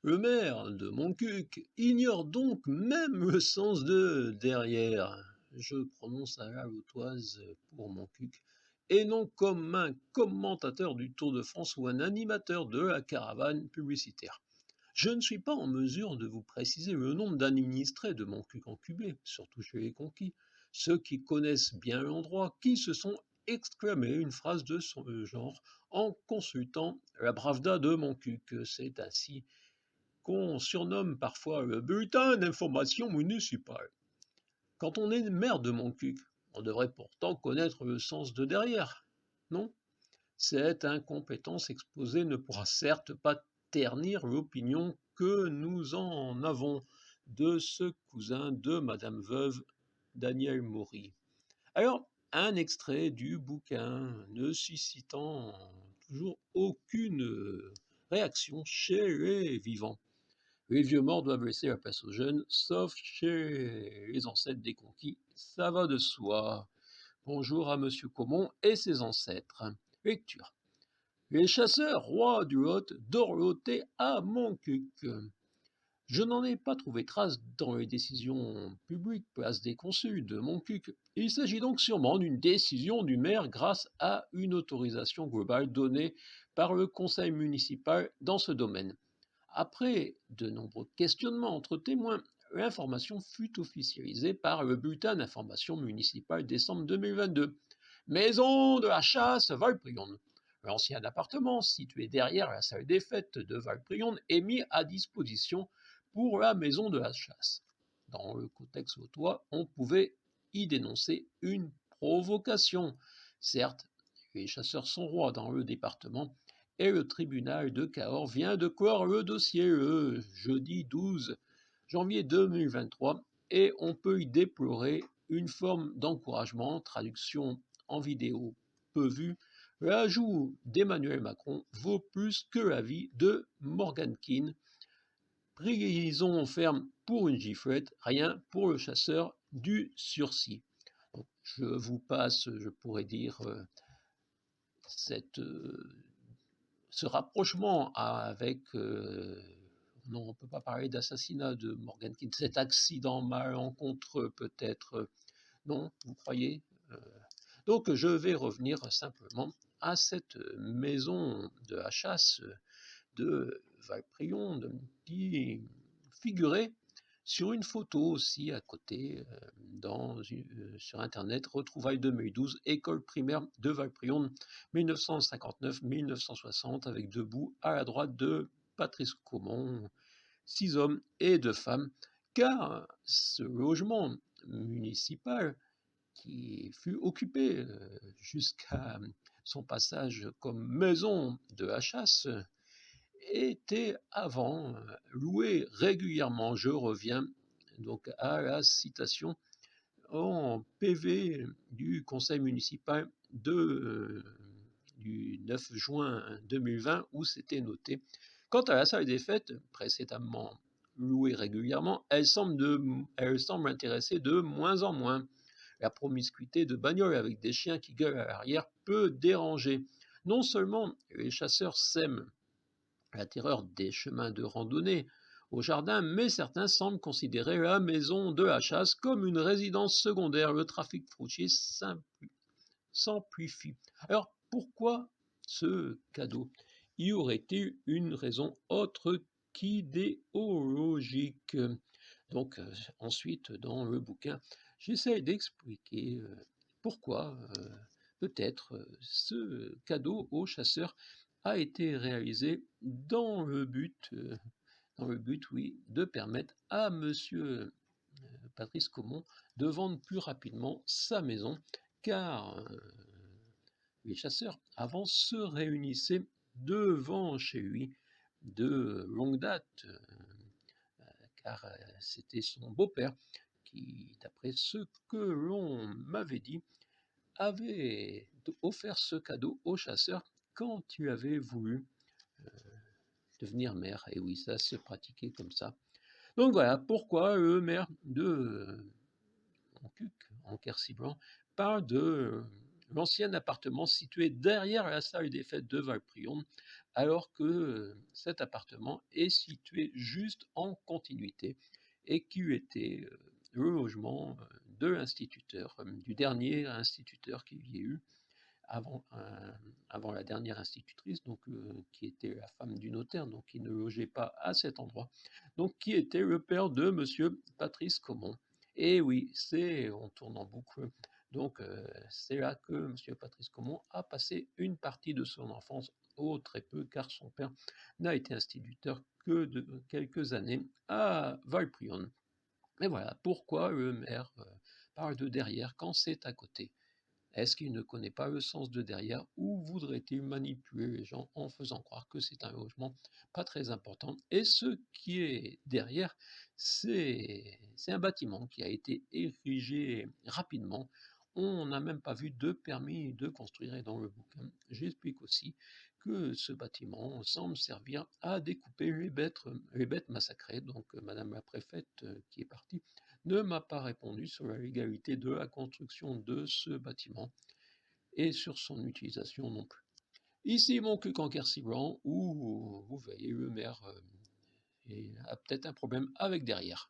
Le maire de Montcuq ignore donc même le sens de derrière. Je prononce à la lautoise pour Montcuq, et non comme un commentateur du Tour de France ou un animateur de la caravane publicitaire. Je ne suis pas en mesure de vous préciser le nombre d'administrés de Montcuq incubés, surtout chez les conquis, ceux qui connaissent bien l'endroit, qui se sont exclamés une phrase de ce genre en consultant la Bravda de Montcuq. C'est ainsi qu'on surnomme parfois le bulletin d'information municipale. Quand on est maire de Montcuq, on devrait pourtant connaître le sens de derrière, non? Cette incompétence exposée ne pourra certes pas ternir l'opinion que nous en avons de ce cousin de Madame Veuve Daniel Maury. Alors, un extrait du bouquin ne suscitant toujours aucune réaction chez les vivants. Les vieux morts doivent laisser la place aux jeunes, sauf chez les ancêtres des conquis, ça va de soi. Bonjour à Monsieur Comon et ses ancêtres. Lecture. Les chasseurs, rois du Lot, dorlotaient à Montcuq. Je n'en ai pas trouvé trace dans les décisions publiques place des consuls de Montcuq. Il s'agit donc sûrement d'une décision du maire grâce à une autorisation globale donnée par le conseil municipal dans ce domaine. Après de nombreux questionnements entre témoins, l'information fut officialisée par le bulletin d'information municipal décembre 2022. Maison de la chasse Valprion. L'ancien appartement situé derrière la salle des fêtes de Valprion est mis à disposition pour la maison de la chasse. Dans le contexte vautois, on pouvait y dénoncer une provocation. Certes, les chasseurs sont rois dans le département, et le tribunal de Cahors vient de clore le dossier le jeudi 12 janvier 2023 et on peut y déplorer une forme d'encouragement, traduction en vidéo peu vue, l'ajout d'Emmanuel Macron vaut plus que l'avis de Morgan Keane. Prison ferme pour une giflette, rien pour le chasseur du sursis. Donc, je vous passe, je pourrais dire, ce rapprochement avec, non, on ne peut pas parler d'assassinat de Morgan Keane, cet accident malencontreux peut-être, non, vous croyez? Donc je vais revenir simplement à cette maison de la chasse de Valprion qui figurait sur une photo aussi à côté sur internet, retrouvailles 2012, école primaire de Valprion 1959-1960 avec debout à la droite de Patrice Caumont, 6 hommes et 2 femmes, car ce logement municipal qui fut occupé jusqu'à son passage comme maison de la chasse était avant loué régulièrement. Je reviens donc à la citation en PV du conseil municipal du 9 juin 2020 où c'était noté. Quant à la salle des fêtes, précédemment louée régulièrement, elle semble intéresser de moins en moins. La promiscuité de bagnoles avec des chiens qui gueulent à l'arrière peut déranger. Non seulement les chasseurs sèment la terreur des chemins de randonnée au jardin, mais certains semblent considérer la maison de la chasse comme une résidence secondaire. Le trafic routier s'amplifie. Alors, pourquoi ce cadeau? Y aurait-il une raison autre qu'idéologique? Donc, ensuite, dans le bouquin, j'essaie d'expliquer pourquoi peut-être ce cadeau aux chasseurs a été réalisé dans le but, oui, de permettre à Monsieur Patrice Caumont de vendre plus rapidement sa maison, car les chasseurs avant se réunissaient devant chez lui de longue date, car c'était son beau-père qui, d'après ce que l'on m'avait dit, avait offert ce cadeau aux chasseurs quand il avait voulu devenir maire. Et oui, ça se pratiquait comme ça. Donc voilà pourquoi le maire de Montcuq, en Quercy-Blanc, parle de l'ancien appartement situé derrière la salle des fêtes de Valprion, alors que cet appartement est situé juste en continuité et qui était le logement de l'instituteur, du dernier instituteur qu'il y ait eu avant, avant la dernière institutrice, donc, qui était la femme du notaire, donc qui ne logeait pas à cet endroit, donc qui était le père de Monsieur Patrice Caumont. Et oui, c'est, on tourne en boucle, donc c'est là que Monsieur Patrice Caumont a passé une partie de son enfance, oh très peu, car son père n'a été instituteur que de quelques années à Valprion. Mais voilà, pourquoi le maire parle de derrière quand c'est à côté? Est-ce qu'il ne connaît pas le sens de derrière ou voudrait-il manipuler les gens en faisant croire que c'est un logement pas très important? Et ce qui est derrière, c'est un bâtiment qui a été érigé rapidement. On n'a même pas vu de permis de construire et dans le bouquin, j'explique aussi que ce bâtiment semble servir à découper les bêtes massacrées. Donc Madame la préfète qui est partie ne m'a pas répondu sur la légalité de la construction de ce bâtiment et sur son utilisation non plus. Ici mon cul en Quercy-Blanc, où vous voyez le maire a peut-être un problème avec derrière.